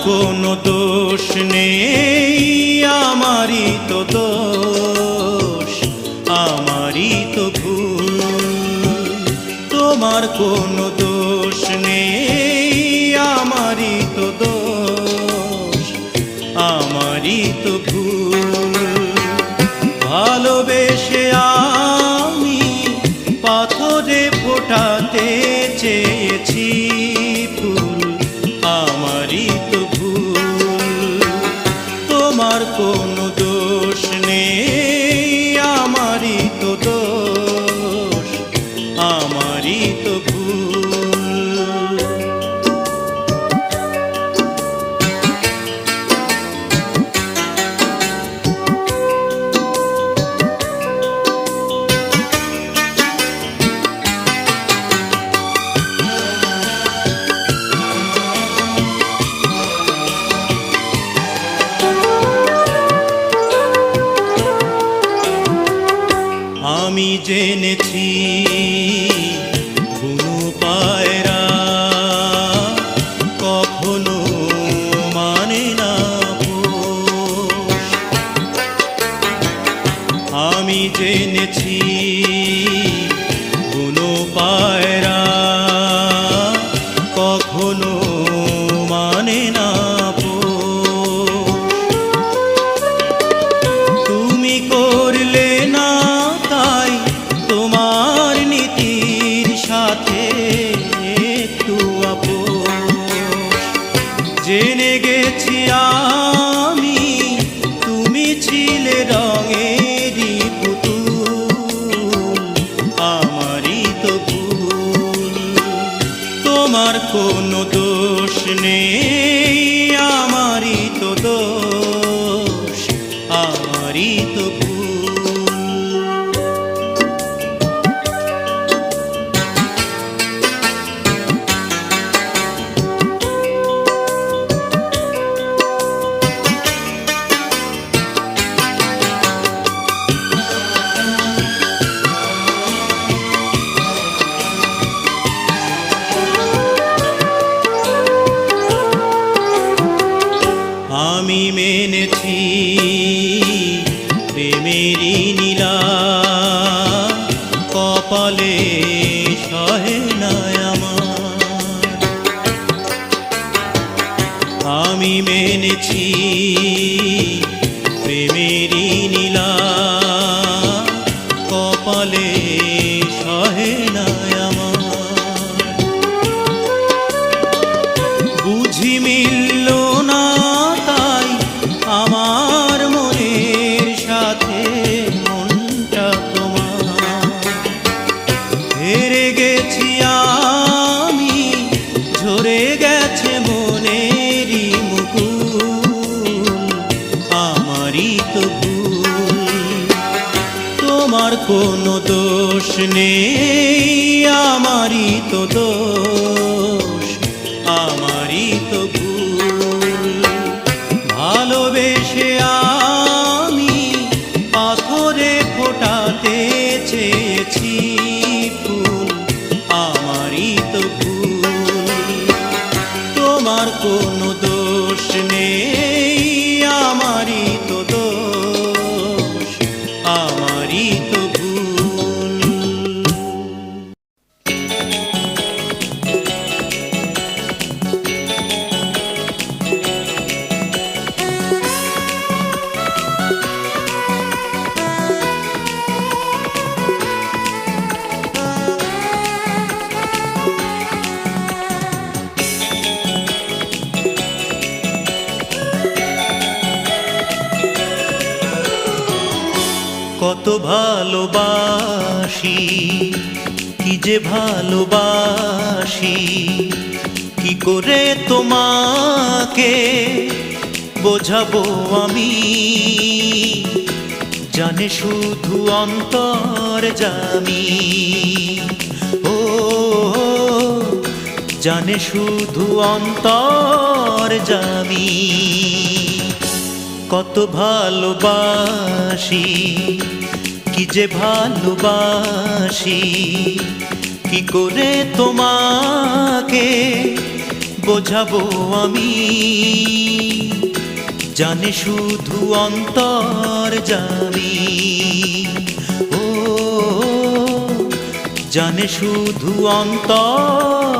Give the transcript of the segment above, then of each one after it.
কোনো দোষ নেই, আমারই তো দোষ, আমারই তো ভুল। তোমার কোনো দোষ নেই, আমারই তো দোষ, আমারই তো ভুল। ভালোবেসে আমি পাথরে ফোটাতে চেয়েছি ফুল, আমারই তো ভুল। তোমার কোনো দোষ নেই, আমারই তো দোষ, আমারই তো ভুল। আমি জেনেছি কোনো পায়রা কখনো মানে না পোষ। আমি জেনেছি কোনো পায়রা কখনো মানে না পোষ। তুমি করলে না তাই তোমার নীতির সাথে একটু আপোষ। জেনে গেছি আমি তুমি ছিলে রঙেরই পুতুল, আমারই তো ভুল। তোমার কোনো দোষ নেই, আমারই তো দোষ, আমারই তো ভুল। আমি মেনেছি প্রেমেরই নীলা কপালে সহে না আমার। আমি মেনেছি প্রেমেরই নীলা কপালে সহে না আমার। বুঝি মিলল না তাই আমার মনের সাথে মনটা তোমার। হেরে গেছি আমি, ঝরে গেছে মনেরই মুকুল, আমারই তো ভুল। তোমার কোনো দোষ নেই, আমারই তো দোষ, আমারই তো ভুল। ভালোবেসে আমি পাথরে ফোটাতে চেয়েছি ফুল, আমারই তো ভুল। তোমার কোনো দোষ নেই, আমারই তো দোষ, আমারই তো ভুল। কত ভালোবাসি, কি যে ভালোবাসি, কি করে তোমাকে বোঝাবো আমি। জানে শুধু অন্তর্যামী, ও জানে শুধু অন্তর্যামী। কত ভালোবাসি, কি যে ভালোবাসি, কি করে তোমাকে বোঝাবো আমি, জানে শুধু অন্তর্যামী। ও জানে শুধু অন্তর্যামী।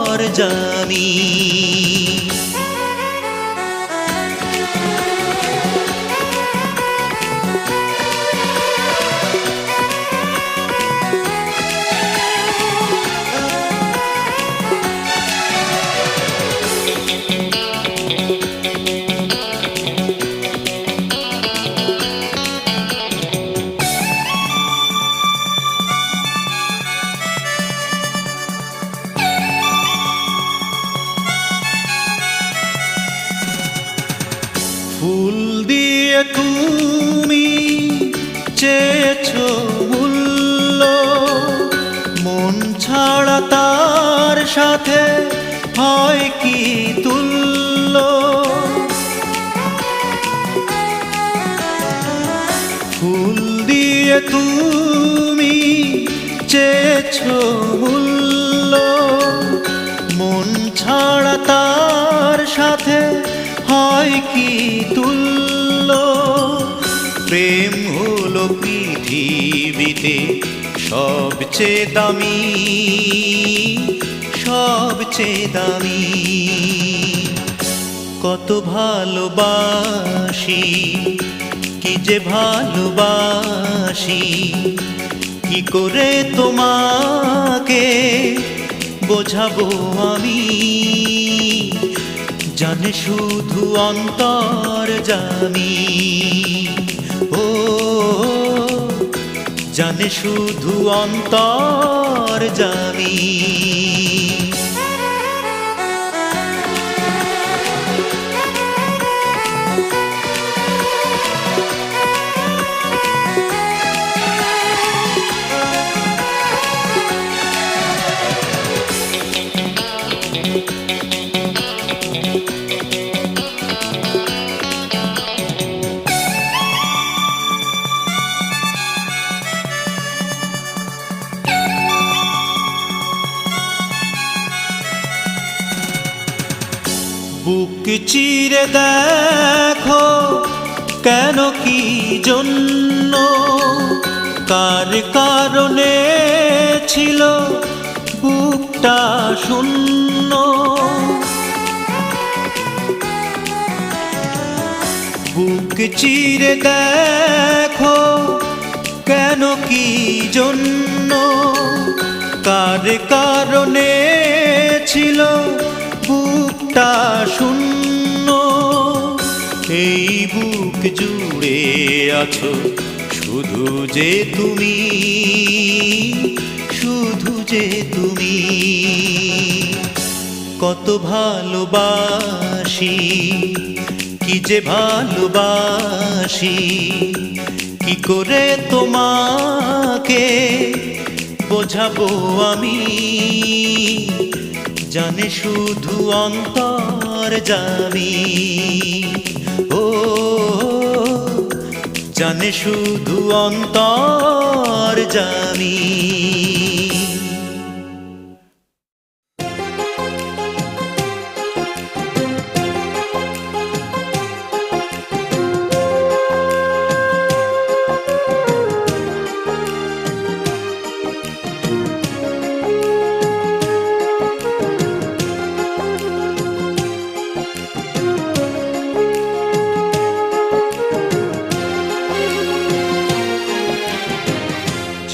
ফুল দিয়ে তুমি চেয়েছো মূল্য, মন ছাড়া তার সাথে হয় কি তুল্য। ফুল দিয়ে তুমি চেয়েছো মূল্য, মন ছাড়া তার সাথে হয় কি তুল্য। প্রেম হলো পৃথিবীতে সবচেয়ে দামি, সবচেয়ে দামি। কত ভালোবাসি, কি যে ভালোবাসি, কি করে তোমাকে বোঝাবো আমি, জানে শুধু অন্তর্যামী। ও জানে শুধু অন্তর্যামী। বুক চিরে দেখো কেন কি জন্য, কার কারণে ছিল বুকটা শূন্য। বুক চিরে দেখো কেন কি জন্য, কার কারণে ছিল বুকটা শূন্য। এই বুক জুড়ে আছো শুধু যে তুমি, শুধু যে তুমি। কত ভালোবাসি, কি যে ভালোবাসি, কি করে তোমাকে বোঝাবো আমি, জানে শুধু অন্তর্যামী। ও জানে শুধু অন্তর্যামী।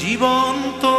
জীবন তো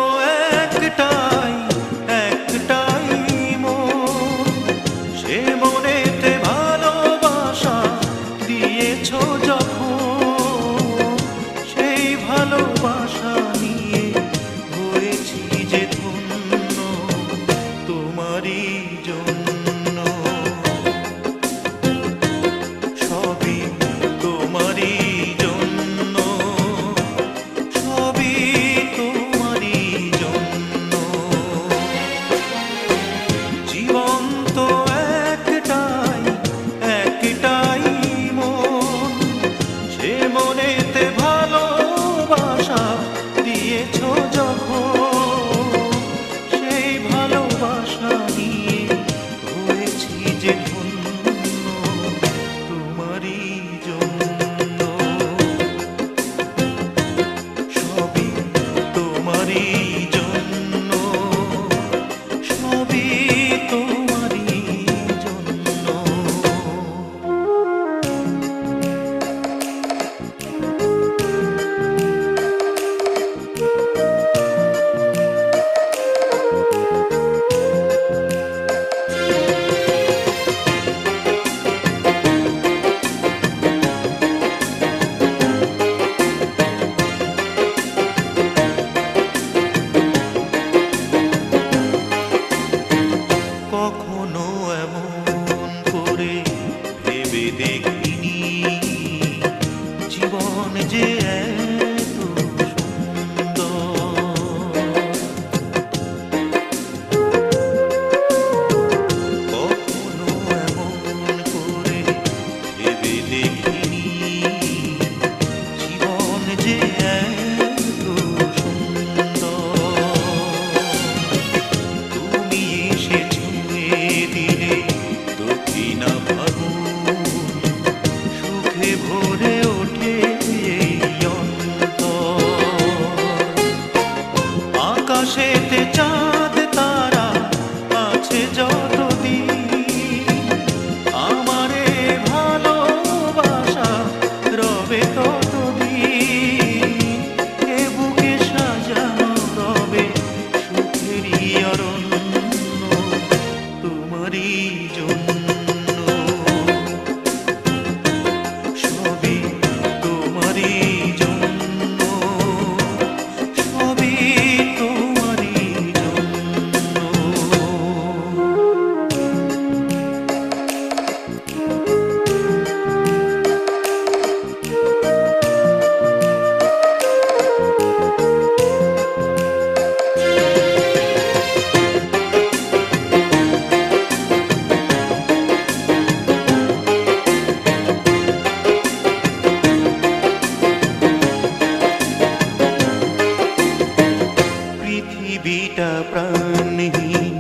প্রাণহীন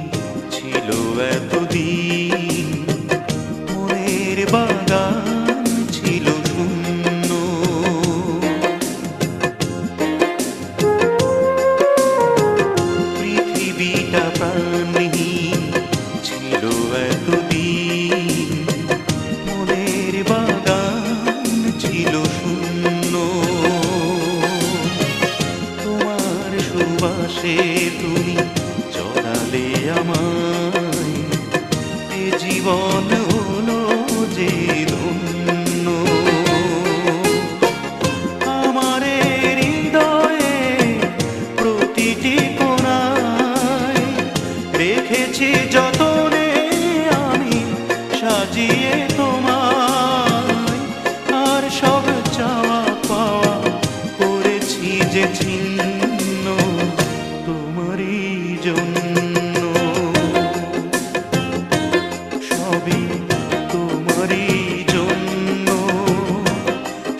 ছিল এতদিন, মনের বাগান ছিল শূন্য। পৃথিবীটা প্রাণহীন ছিল এতদিন, মনের বাগান ছিল শূন্য। তোমার সুবাসে তুমি জড়ালে আমায়, এ জীবন হলো যে ধন্য। আমার হৃদয়ে প্রতিটি কোণায় রেখেছি যতনে আমি সাজিয়ে তোমায়, আর সব চাওয়া পাওয়া করেছি যে ছিন্ন তোমারই জন্য। সবই তোমারই জন্য,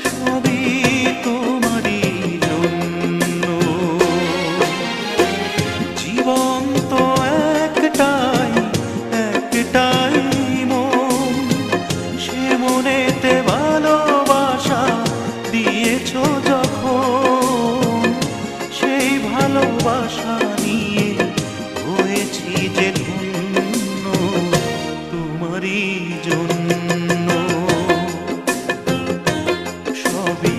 সবই তোমারই জন্য। জীবন তো একটাই, একটাই মন, সে মনেতে ভালোবাসা দিয়েছ যখন, সেই ভালোবাসা নিয়ে হয়েছি যে ধন্য তোমারই জন্য। সবই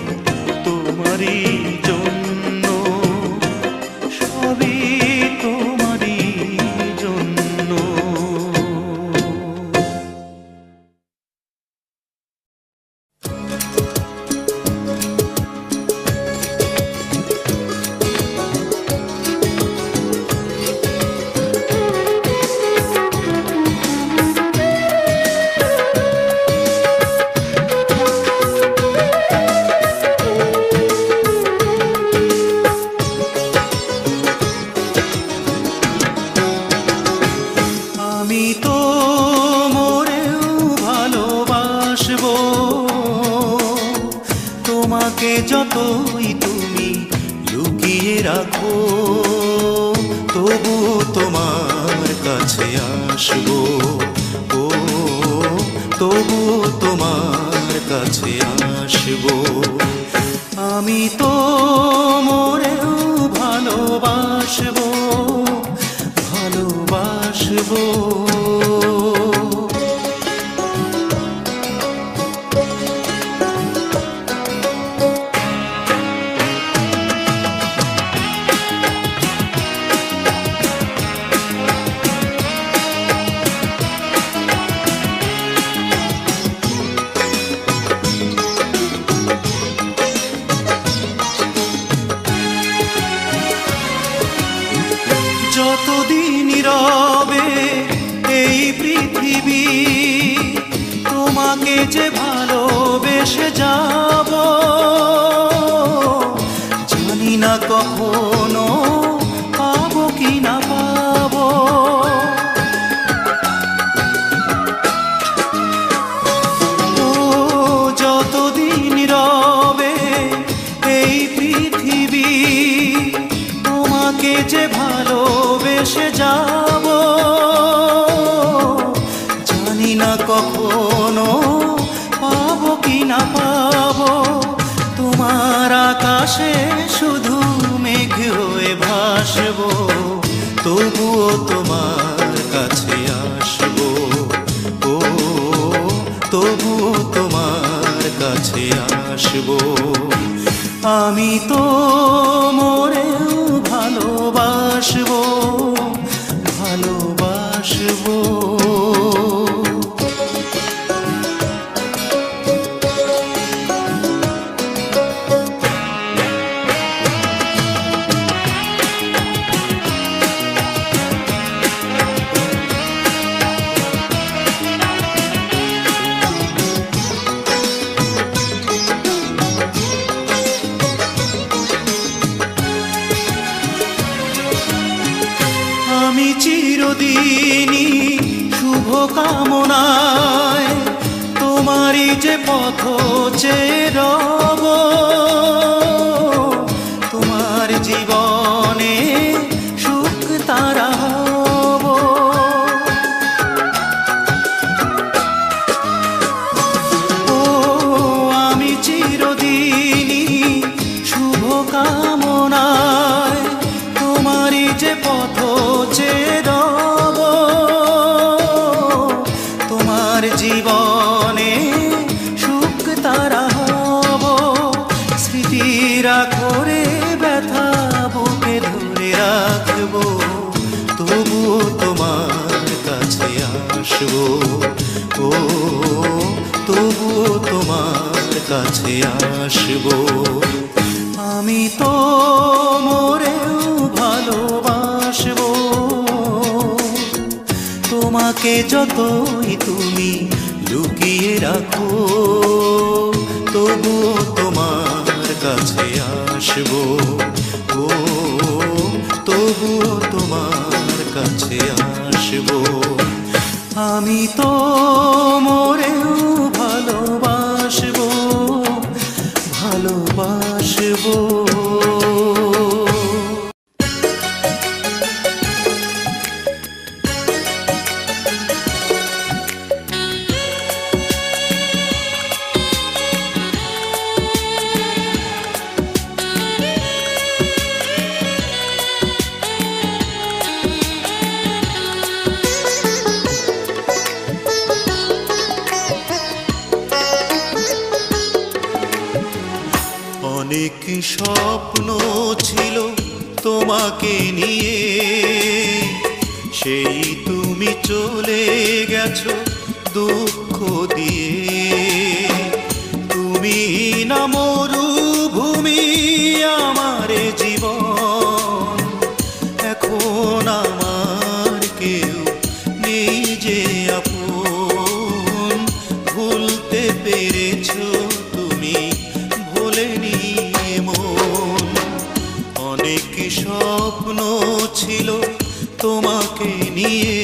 তোমারই জন্য, সবই তোমারই জন্য। আমি তো মরেও ভালোবাসবো তোমাকে, যতই তুমি লুকিয়ে রাখো তবু তোমার কাছে আসবো। ও তবু তোমার কাছে আসবো। আমি তো মরেও ভালোবাসবো, ভালোবাসবো। যতদিন রবে এই পৃথিবী, তোমাকে যে ভালোবেসে যাব, জানি না কখনো পাবো কি না পাবো। ও যতদিন রবে এই পৃথিবী, তোমাকে যে ভালোবেসে যাব, জানি না কখনো পাবো কি না পাবো। তোমার আকাশে শুধু মেঘ হয়ে ভাসবো, তবুও তোমার কাছে আসবো। ও তবুও তোমার কাছে আসবো। আমি তো মরেও ভালোবাসবো, ভালোবাসবো। আমি চিরদিনই শুভ কামনায় তোমারই যে পথ চেয়ে রব, তোমার জীবনে সুখ তারা কাছে আসবো। আমি তো মরেও ভালোবাসবো, তোমাকে যতই তুমি লুকিয়ে রাখো, তবুও তোমার কাছে আসবো। ও তবুও তোমার কাছে আসবো। আমি তো মরেও ভালোবাসবো, ভালোবাসবো। অনেক স্বপ্ন ছিল তোমাকে নিয়ে, সেই তুমি চলে গেছো দুঃখ দিয়ে। তুমি না মরুভূমি আমার জীবন, এখন আমার কেউ নেই যে আপন। ভুলতে পেরেছো তুমি, ভোলেনি মন। অনেক স্বপ্ন ছিল তোমাকে নিয়ে,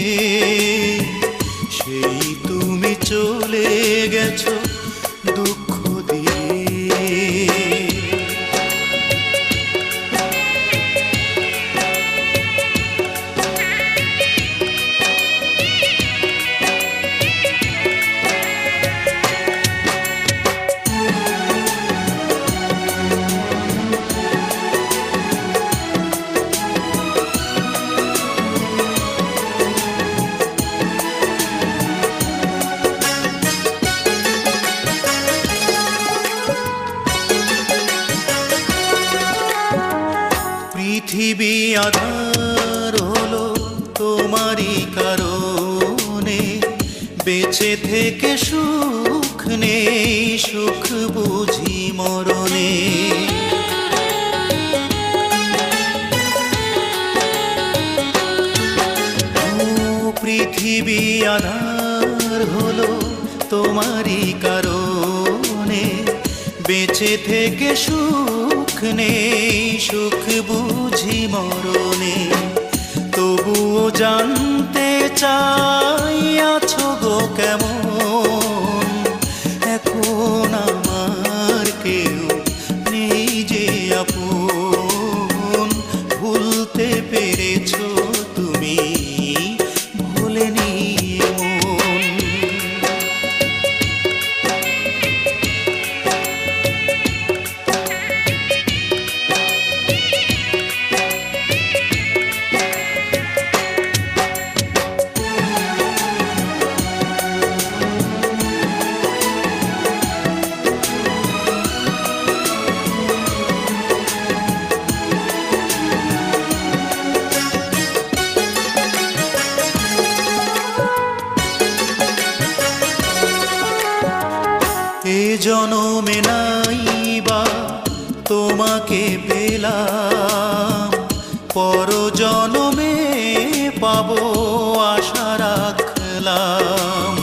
সেই তুমি চলে গেছো দুঃখ দিয়ে। পৃথিবী আধার হলো তোমারই কারণে, বেঁচে থেকে সুখ নেই, সুখ বুঝি মরণে। পৃথিবী আধার হলো তোমারই কারণে, বেঁচে থেকে সুখ নেই, সুখ বুঝি মরণে। তবুও জানতে চাই আছো গো কেমন, এখন আমার কেউ নেই যে আপন। ভুলতে পেরেছো তুমি, ভোলেনি মন। এ জনমে নাইবা তোমাকে পেলাম, পর জনমে পাবো আশা রাখলাম।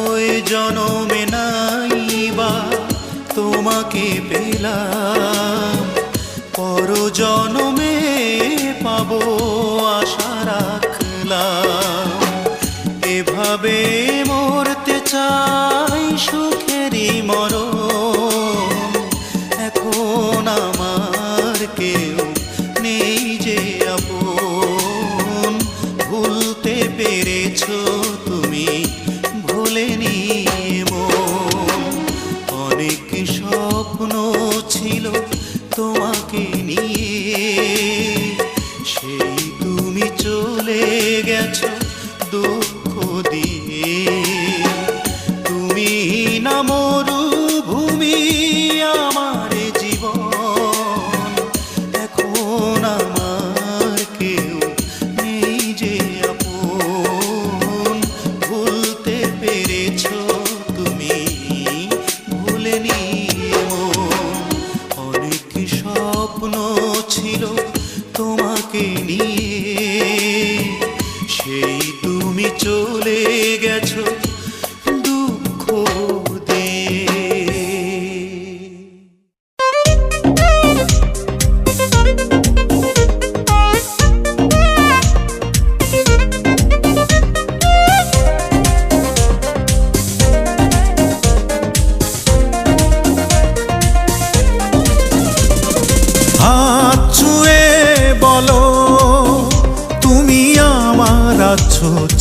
ওই জনমে নাইবা তোমাকে পেলাম, পর জনমে পাবো আশা রাখলাম। এভাবে মরতে চাই সুখেরই মরণ, এখন আমার কেউ নেই যে আপন। ভুলতে পেরেছো তুমি, ভোলেনি মন। অনেক স্বপ্ন ছিল তোমাকে নিয়ে, সেই তুমি চলে গেছো দুঃখ দিয়ে। তুমি না মরুভূমি আমার জীবন, এখন আমার কেউ নেই যে আপন।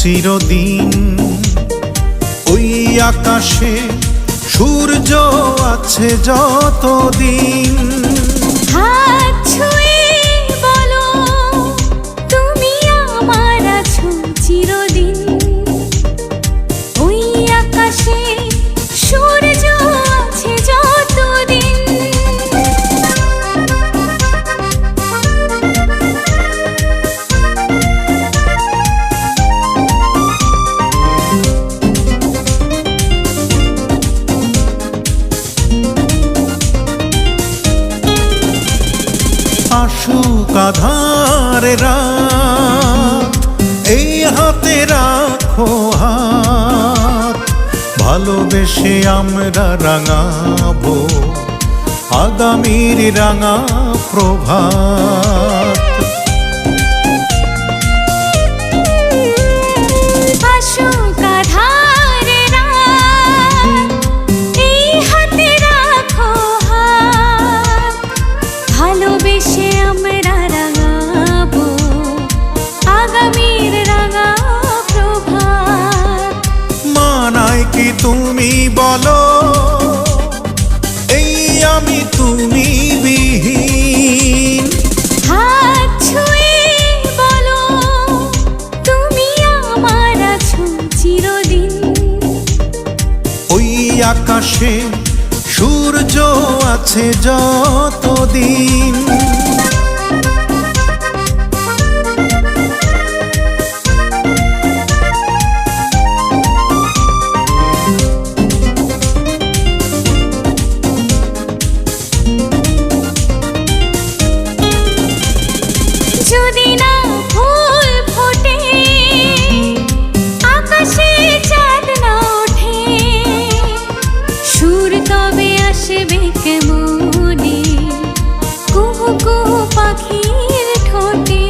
চিরদিন। ওই আকাশে সূর্য আছে যতদিন। হাত ছুঁয়ে বলো তুমি আমার আছো চিরদিন। ওই আকাশে সূর্য আছে যতদিন। আসুক আঁধার রাত, এই হাতে রাখো হাত। ভালোবেসে আমরা রাঙাবো আগামীর রাঙা প্রভাত। আসুক আঁধার রাত, এই হাতে রাখো হাত। ভালোবেসে আমরা রাঙাবো আগামীর রাঙা প্রভাত। মানায় কি তুমি বলো এই আমি তুমি বিহীন। হাত ছুঁয়ে বলো তুমি আমার আছো চিরদিন। ওই আকাশে সূর্য আছে যতদিন। যদি না ফুল ফোটে, আকাশে চাঁদ না ওঠে, সুর তবে আসবে কেমনে কুহু কুহু পাখির ঠোঁটে।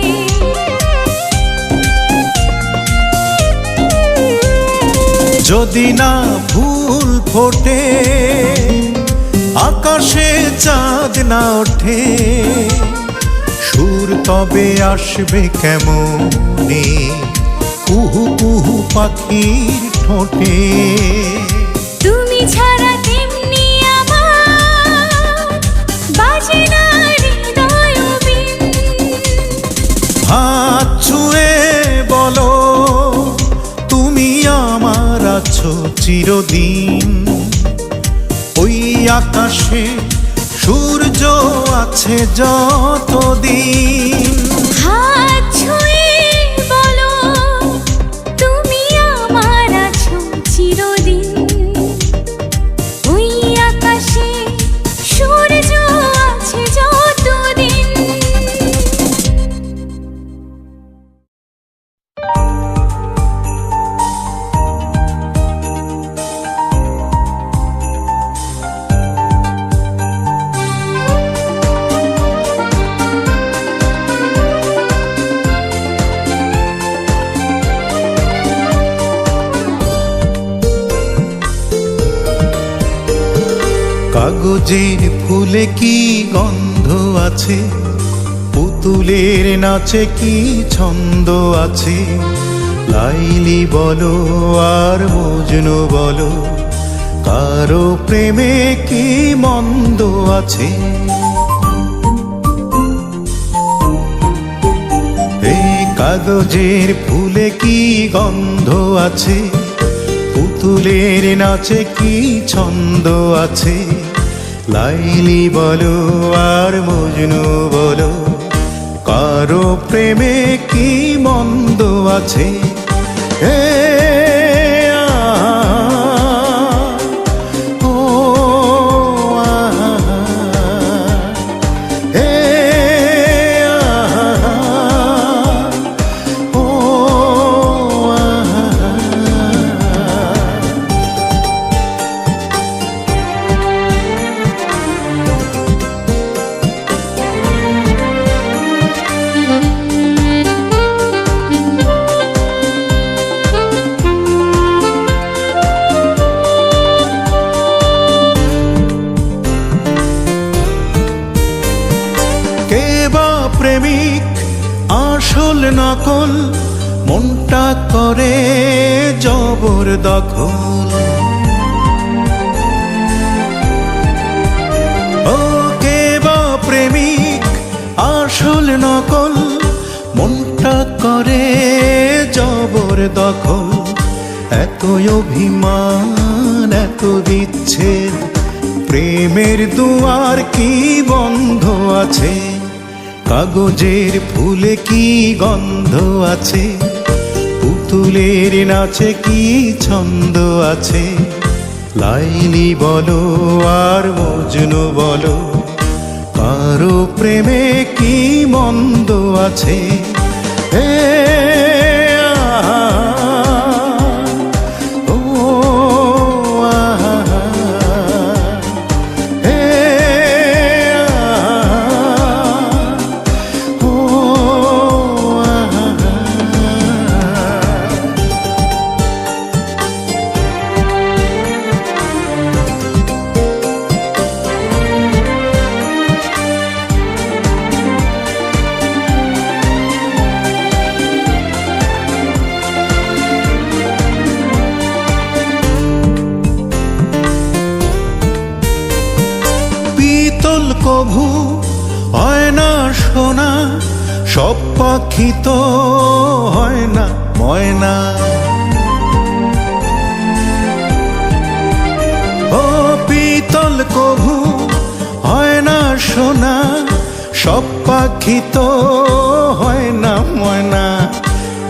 যদি না ফুল ফোটে, আকাশে চাঁদ না ওঠে, সুর তবে আসবে কেমনে কুহু কুহু পাখির ঠোঁটে। তুমি ছাড়া তেমনি আমার বাজে না হৃদয় বিন। হাত ছুঁয়ে বলো তুমি আমার আছো চিরদিন। ওই আকাশে সূর্য আছে যতদিন। হাত ছুঁয়ে বলো তুমি আমার আছো চিরদিন। ওই আকাশে সূর্য আছে যতদিন। কাগজের ফুলে কি গন্ধ আছে, পুতুলের নাচে কি ছন্দ আছে। লাইলি বলো আর মজনু বলো, কারো প্রেমে কি মন্দ আছে। এই কাগজের ফুলে কি গন্ধ আছে, পুতুলের নাচে কি ছন্দ আছে। লাইলি বলো আর মজনু বলো, কারো প্রেমে কি মন্দ আছে। হে ও হে ও প্রেমিক আসল নকল, মনটা করে জবরদখল। ও কে বা প্রেমিক আসল নকল, মনটা করে জবরদখল। এত অভিমান এত বিচ্ছেদ, প্রেমের দুয়ার কি বন্ধ আছে? কাগজের ফুলে কি গন্ধ আছে? পুতুলের নাচে কি ছন্দ আছে? লাইলি বলো আর মজনু বলো, কারো প্রেমে কি মন্দ আছে? হে আহা, ও আহা, হে আহা, ও আহা। পিতল কভু হয় না সোনা, সব পাখি তো হয় না ময়না। ও পিতল কভু হয় না সোনা, সব পাখি তো হয় না ময়না।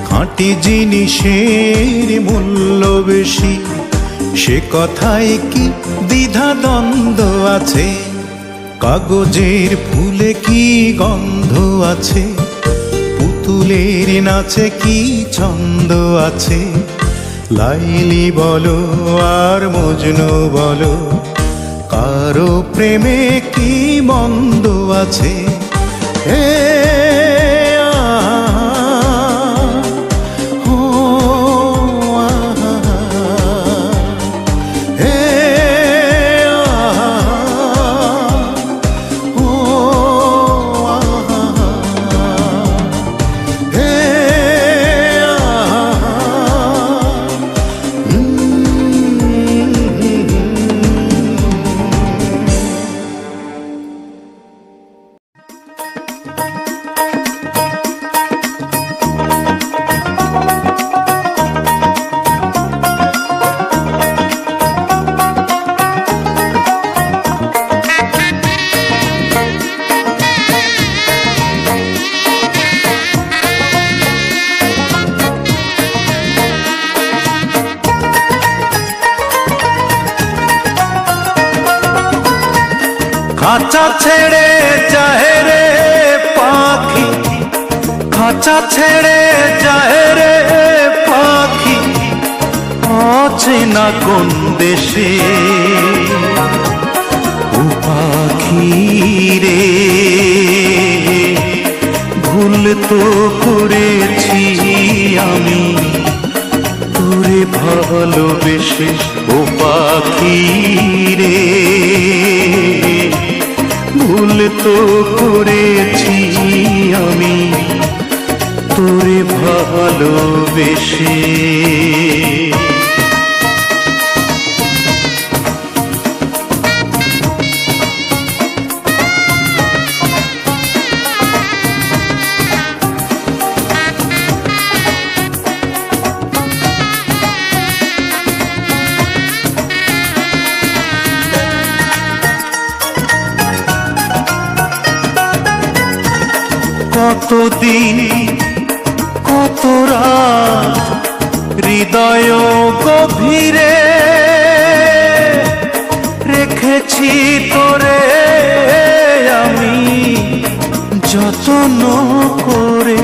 খাঁটি জিনিসের মূল্য বেশি, সে কথায় কি দ্বিধা দ্বন্দ্ব আছে? কাগজের ফুলে কি গন্ধ আছে? পুতুলের নাচে কি ছন্দ আছে? লাইলি বলো আর মজনু বলো, কারো প্রেমে কি মন্দ আছে? হে আহা, ও আহা, হে আহা, ও আহা, হে আহা। খাঁচা ছেড়ে যায় রে পাখি, খাঁচা ছেড়ে যায় রে পাখি, অচেনা কোন দেশে। ও পাখি রে, ভুল তো করেছি আমি তোরে ভালোবেসে। ও পাখি রে, ভুল তো করেছি আমি তোরে ভালোবেসে। কতদিন কত রাত হৃদয় গভীরে রেখেছি তোরে আমি যত্ন করে।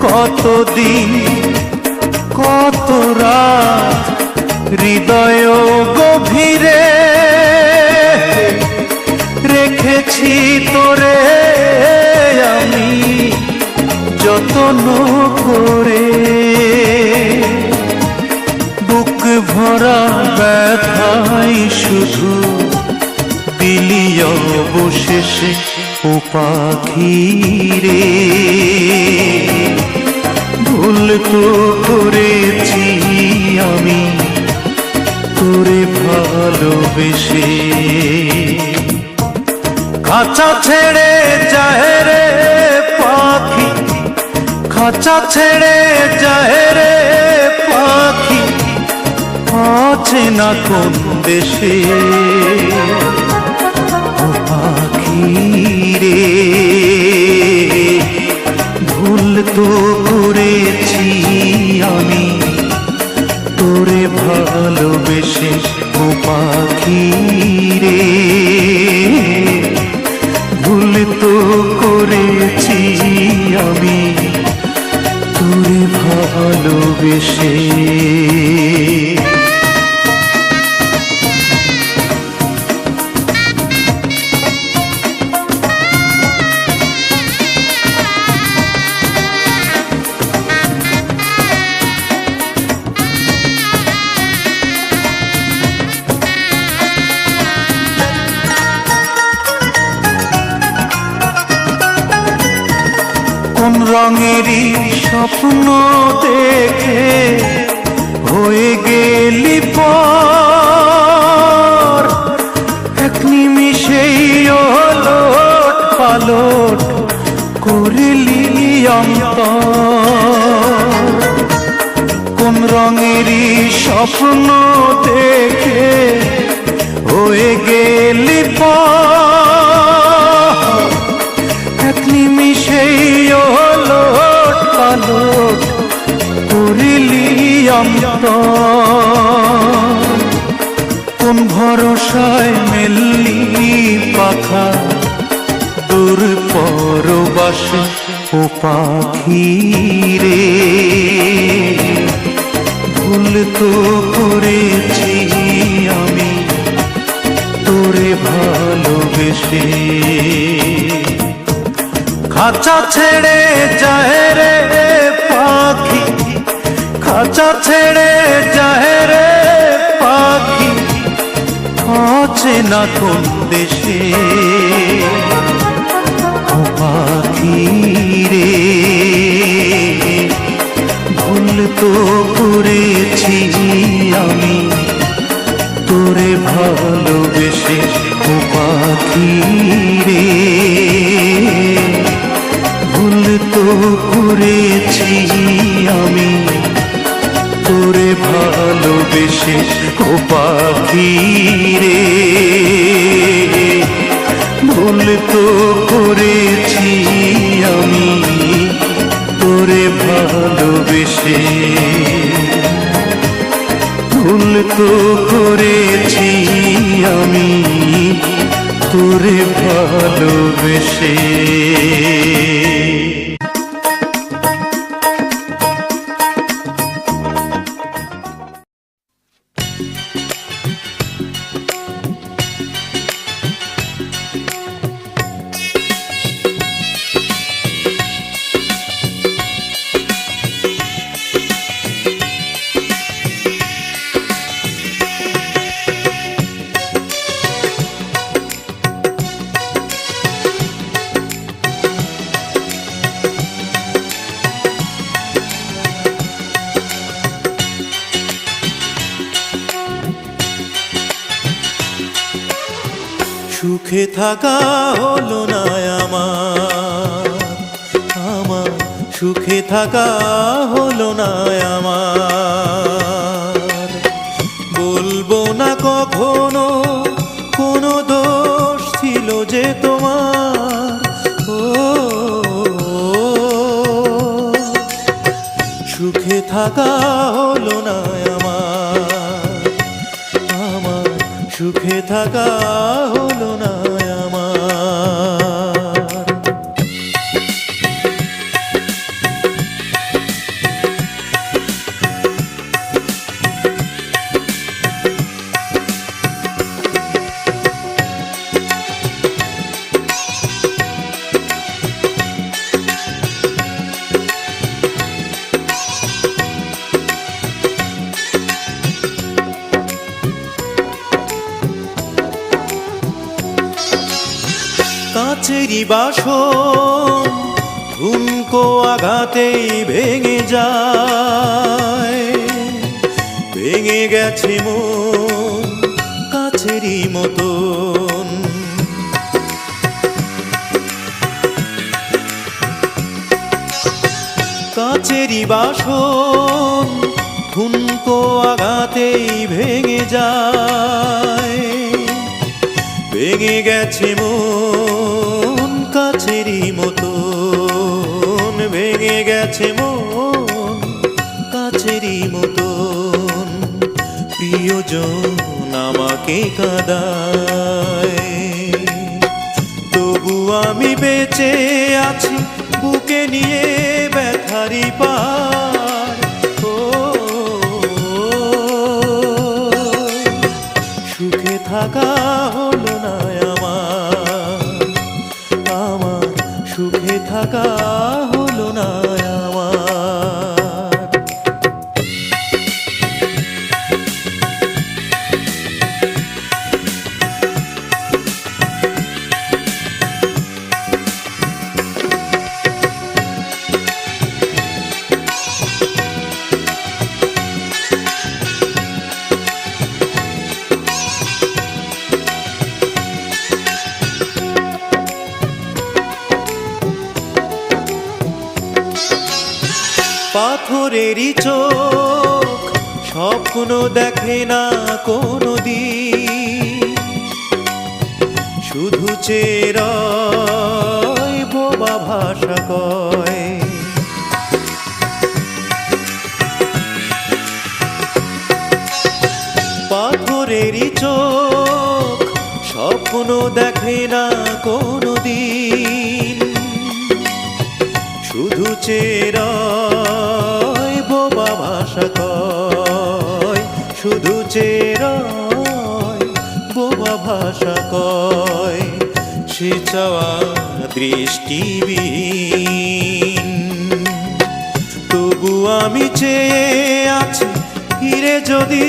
কতদিন কত রাত হৃদয় গভীরে রেখেছি তোরে আমি যত্ন করে। বুক ভরা ব্যথাই শুধু দিলি অবশেষে ও পাখি রে, ভুল তো করেছি আমি তোরে ভালোবেসে। খাঁচা ছেড়ে যায় রে পাখি, খাঁচা ছেড়ে যায় রে পাখি, আছে না কোন দেশে। ও পাখি রে, ভুল তো করেছি আমি তোরে ভালোবেসে। ও পাখি রে, ভুল তো করেছি আমি তোরে ভালোবেসে। কোন রঙেরই স্বপ্ন দেখে হয়ে গেলি পর, এক নিমিষেই ওলট পালট করলি অন্তর। কোন রঙেরই স্বপ্ন দেখে হয়ে গেলি পর, এক নিমিষেই ওলট পালট করিলি অন্তর। কোন ভরসায় মেললি পাখা দূর পরবাসে। ও পাখি রে, ভুল তো করেছি আমি তোরে ভালোবেসে। খাঁচা ছেড়ে যায় রে পাখি, খাঁচা ছেড়ে যায় রে পাখি, আছে না কোন দেশে। ও পাখি রে, ভুল তো করেছি আমি তোরে ভালোবেসে। ও পাখি রে, ভুল তো করেছি আমি তোরে ভালোবেসে। ও পাখি রে, ভুল তো করেছি আমি তোরে ভালোবেসে। ভুল তো করেছি আমি তোরে ভালোবেসে। সুখে থাকা হলো না আমার, আমার সুখে থাকা হলো না আমার। বলবো না কখনো কোনো দোষ ছিল যে তোমার। ও সুখে থাকা হলো না আমার, আমার সুখে থাকা হলো না আমার। কাচেরি বাসন ঠুনকো আঘাতেই ভেঙে যায়, ভেঙে গেছে মন কাচেরি মতন। কাচেরি বাসন ঠুনকো আঘাতেই ভেঙে যায়, ভেঙে গেছে মন কাচেরি মতন, ভেঙে গেছে মন কাচেরি মতন। প্রিয়জন আমাকে কাঁদায়, তবু আমি বেঁচে আছি বুকে নিয়ে ব্যথারি পার। ও সুখে থাকা হলো না আমার, আমার সুখে থাকা হলো না আমার। পাথরেরই চোখ স্বপ্ন দেখে না কোনো দিন, শুধু চেরয় বোবা ভাষা কয়। পাথরেরই চোখ স্বপ্ন দেখে না কোনো দিন, শুধু চেরয় বোবা ভাষা কয়, শুধু চেরয় বোবা ভাষা কয়। সে চাওয়া দৃষ্টিবিহীন, তবু আমি চেয়ে আছি ফিরে যদি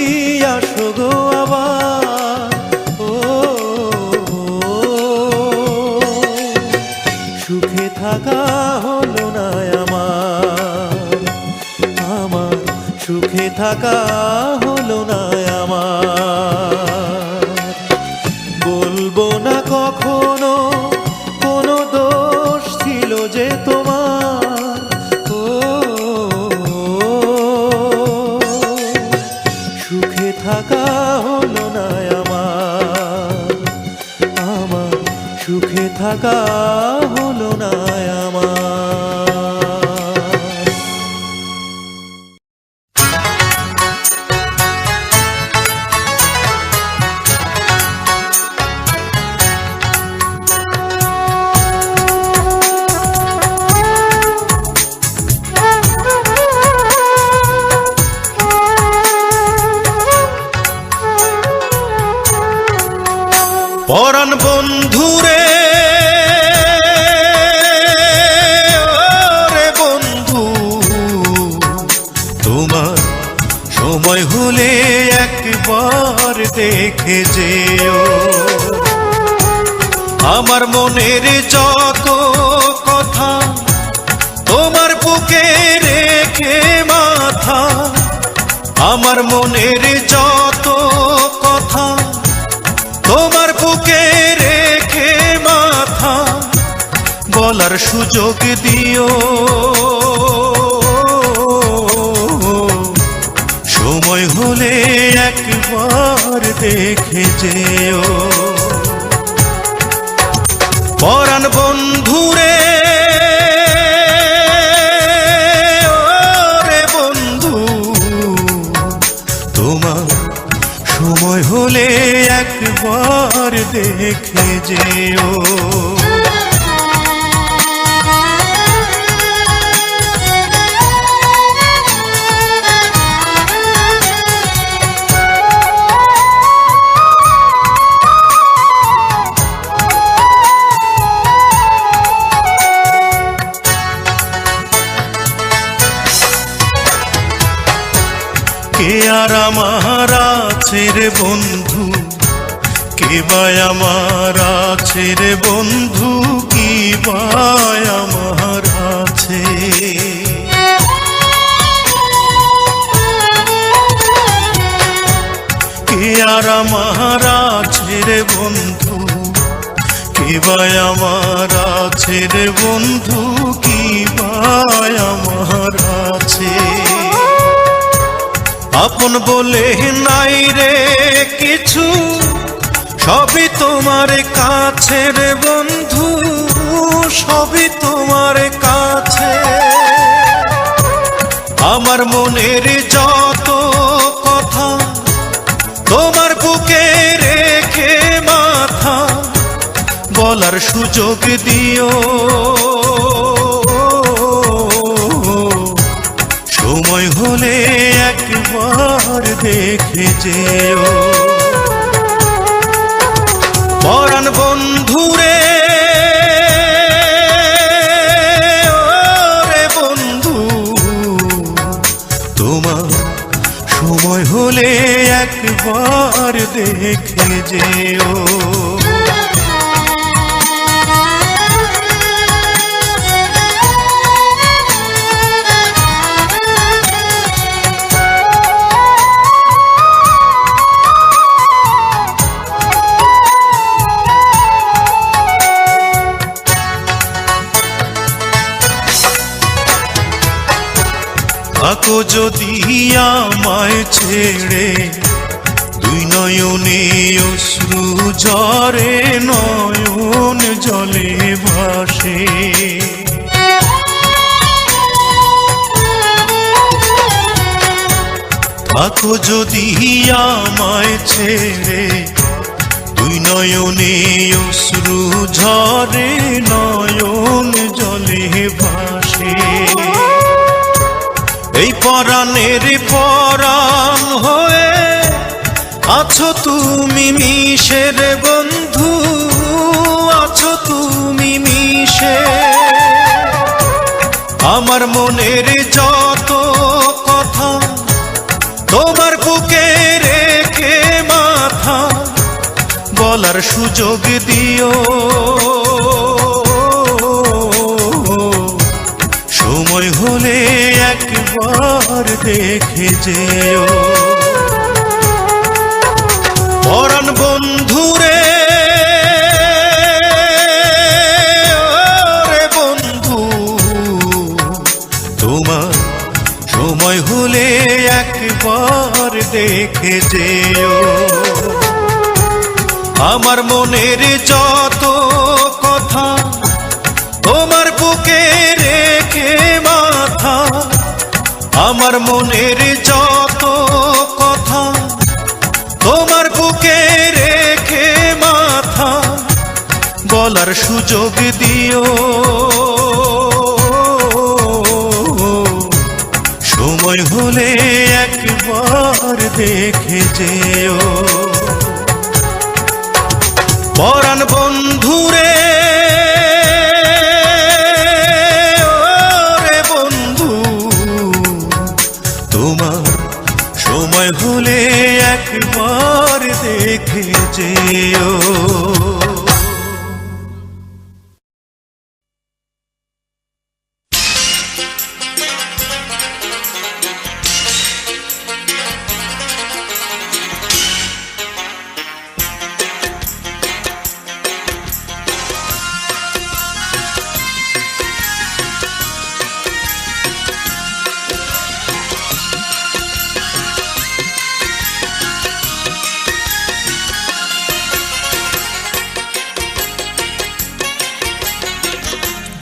আসো গো আবার। ও সুখে থাকা হলো না আমার, আমার সুখে থাকা হলো না আমার। বলবো না কখনো কোনো দোষ ছিল যে তোমার। ও সুখে থাকা হলো না আমার, আমার সুখে থাকা হলো না আমার। পরাণ বন্ধুরে ওরে বন্ধু, তোমার সময় হলে একবার দেখে যেও। আমার মনের যত কথা তোমার বুকে রেখে মাথা, আমার মনের যত কথা তোমার বুকে রেখে মাথা, বলার সুযোগ দিও। সময় হলে একবার দেখে যেও। পরাণ বন্ধুরে ওরে বন্ধু, তোমার সময় হলে একবার দেখে যেও। কে আর আমার আছে রে বন্ধু, কে বা আমার আছে রে বন্ধু, কি বা আমার আছে। কে আর আমার আছে রে বন্ধু, কে বা আমার আছে রে বন্ধু, কি বা আমার আছে। আপন বলে নাই রে কিছু, সবই তোমার কাছে রে বন্ধু, সবই তোমার কাছে। আমার মনের যত কথা তোমার বুকে রেখে মাথা, বলার সুযোগ দিও। সময় হলে একবার দেখে যেও। পরাণ বন্ধুরে, ওরে বন্ধু, তোমার সময় হলে একবার দেখে যেও। থাকো যদি আমায় ছেড়ে, দুই নয়নে অশ্রু ঝরে, নয়ন জলে ভাসে। থাকো যদি আমায় ছেড়ে, দুই নয়নে অশ্রু ঝরে, নয়ন জলে ভাসে। এই পরাণের পরাণ হয়ে আছো তুমি মিশে রে বন্ধু, আছো তুমি মিশে। আমার মনের যত কথা তোমার বুকে রেখে মাথা, বলার সুযোগ দিও। সময় হলে একবার দেখে যেও। পরাণ বন্ধুরে, ওরে বন্ধু, তোমার সময় হলে একবার দেখে যেও। আমার মনের যত কথা তোমার বুকে রেখে মাথা, আমার মনের যত কথা তোমার বুকে রেখে মাথা, বলার সুযোগ দিও। সময় হলে একবার দেখে যেও। পরাণ বন্ধুরে, ওরে বন্ধু, তোমার সময় হলে একবার দেখে যেও।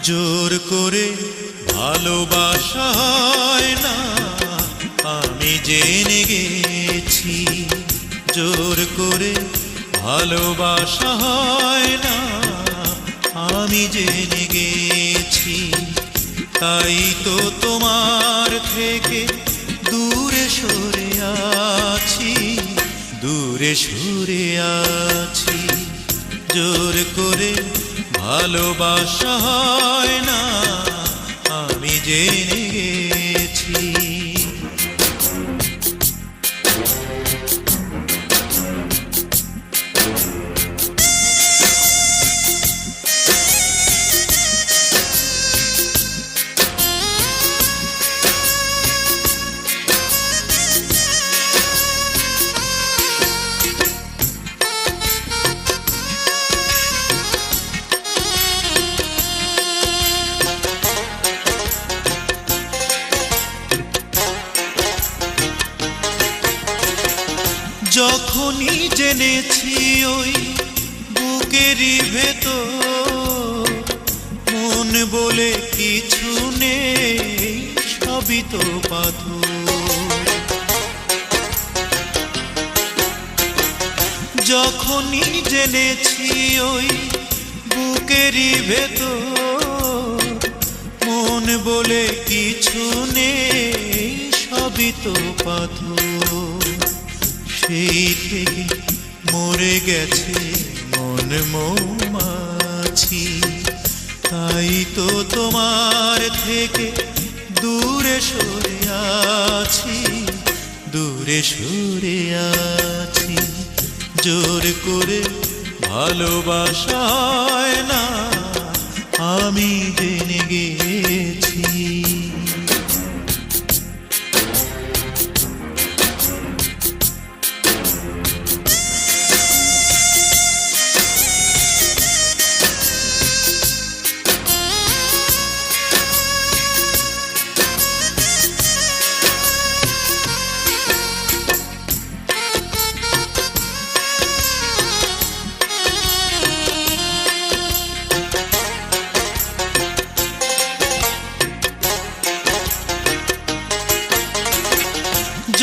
জোর করে ভালোবাসা হয় না, আমি জেনে গেছি। জোর করে ভালোবাসা হয় না, আমি জেনে গেছি। তাই তো তোমার থেকে দূরে সরে আছি, দূরে সরে আছি। জোর করে ভালোবাসা হয় না, আমি জেনে গেছি। জেনেছি ওই বুকেরই ভেতর মন বলে কিছু নেই, সবই তো পাথর। যখনই জেনেছি ওই বুকেরই ভেতর মন বলে কিছু নেই, সবই তো পাথর। সেই থেকে মরে গেছে মন মৌমাছি, তাই তো তোমার থেকে দূরে সরে আছি, দূরে সরে আছি। জোর করে ভালোবাসা হয় না, আমি জেনে গেছি।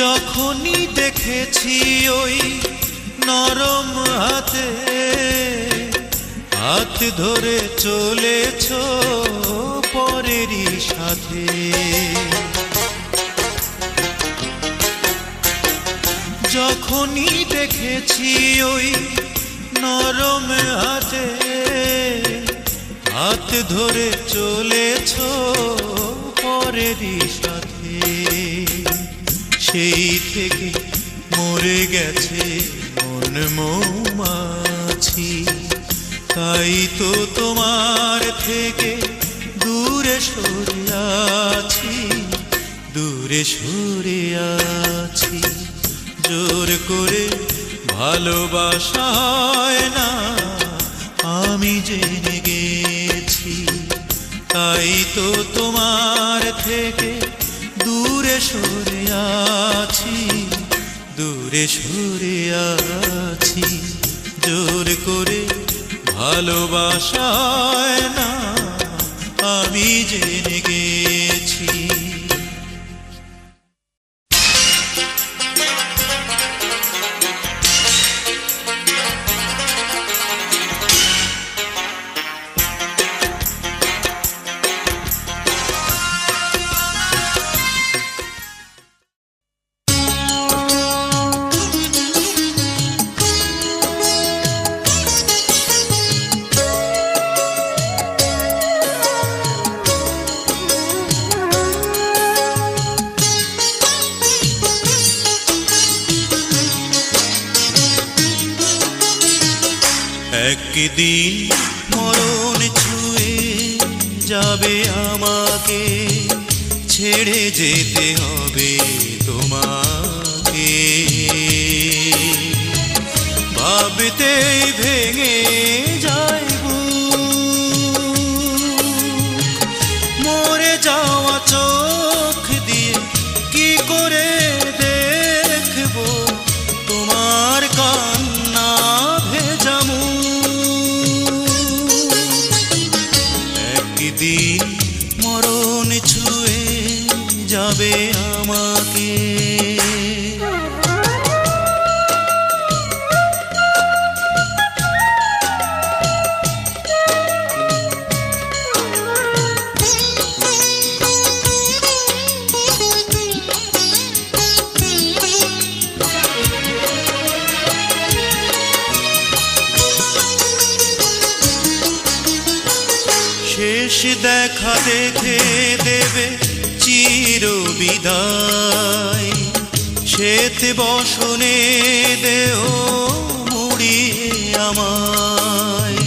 যখনই দেখেছি ওই নরম হাতে হাত ধরে চলেছ পরেরই সাথে, যখনই দেখেছি ওই নরম হাতে হাত ধরে চলেছ পরেরই সাথে, সেই থেকে মরে গেছে মন মৌমাছি, তাই তো তোমার থেকে দূরে সরে আছি, দূরে সরে আছি। জোর করে ভালোবাসা হয় না, আমি জেনে গেছি, তাই তো তোমার থেকে দূরে সরে আছি, দূরে সরে আছি। জোর করে ভালোবাসা হয় না, আমি জেনে গেছি। একদিন মরণ ছুঁয়ে যাবে আমাকে, ছেড়ে যেতে হবে তোমাকে। ভাবতেই ভেঙে যায় বুক, মরে যাওয়া চোখ দিয়ে কি করে দেখবো তোমার কান্না ভেজা মুখ। একদিন মরণ ছুঁয়ে যাবে আমাকে। শেষ দেখা দেখে দেবে চির বিদায়, শ্বেত বসনে দেহ মুড়িয়ে আমায়।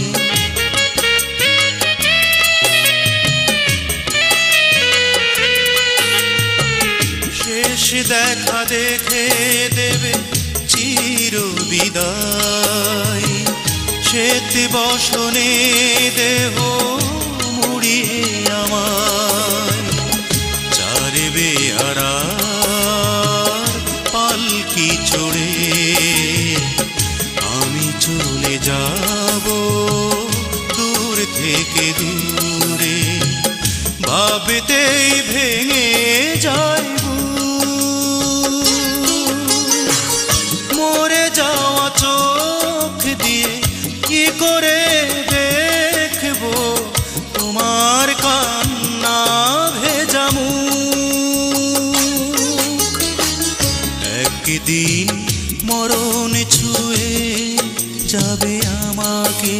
শেষ দেখা দেখে দেবে চির বিদায়, শ্বেত বসনে দেহ মুড়িয়ে আমায়। চারবে আরার পালকি চড়ে থাকবো দূর থেকে দূরে, ভাবতেই ভেঙে যায় বুক। মরে যাওয়া চোখ দিয়ে কি করে দেখবো তোমার কান্না ভেজা মুখ। একদিন মরণ ছুঁয়ে যাবে আমাকে।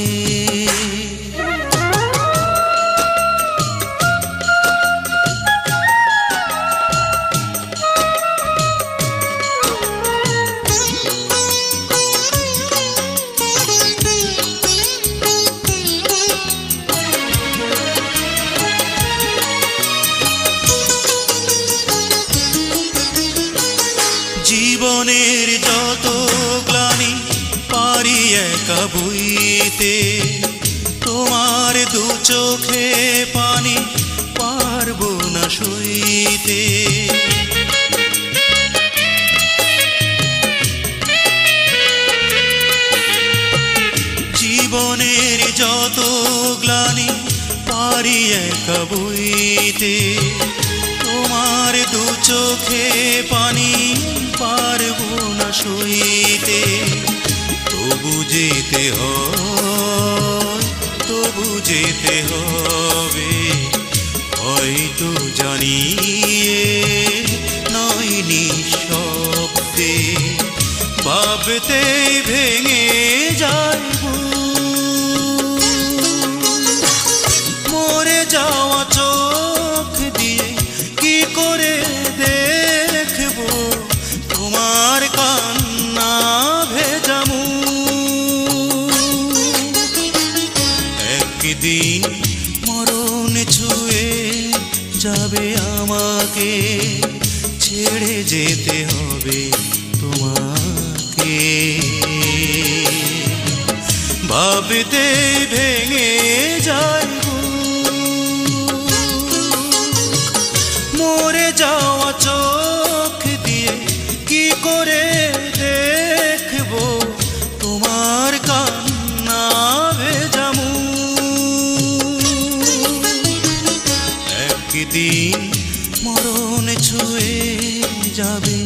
জীবনের যত গ্লানি পারি একা বইতে, তোমার দু চোখে পানি পারবো না সইতে। জীবনের যত গ্লানি পারি একা বইতে, তোমার দু চোখে পানি পারবো না সইতে। তবু যেতে হয়, তবু যেতে হবে, হয়তো জানিয়ে নয় নিঃশব্দে। ভাবতেই ভেঙে যায় বুক। মরে যাওয়া চোখ দিয়ে কি করে দেখবো তোমার কান্না ভেজা মুখ। একদিন মরণ ছুঁয়ে যাবে আমাকে, ছেড়ে যেতে হবে তোমাকে। ভাবতে ভেঙে যায় বুক। মরে যাওয়া চোখ দিয়ে কি করে দেখবো তোমার কান্না ভেজা মুখ। একদিন মরণ ছুঁয়ে যাবে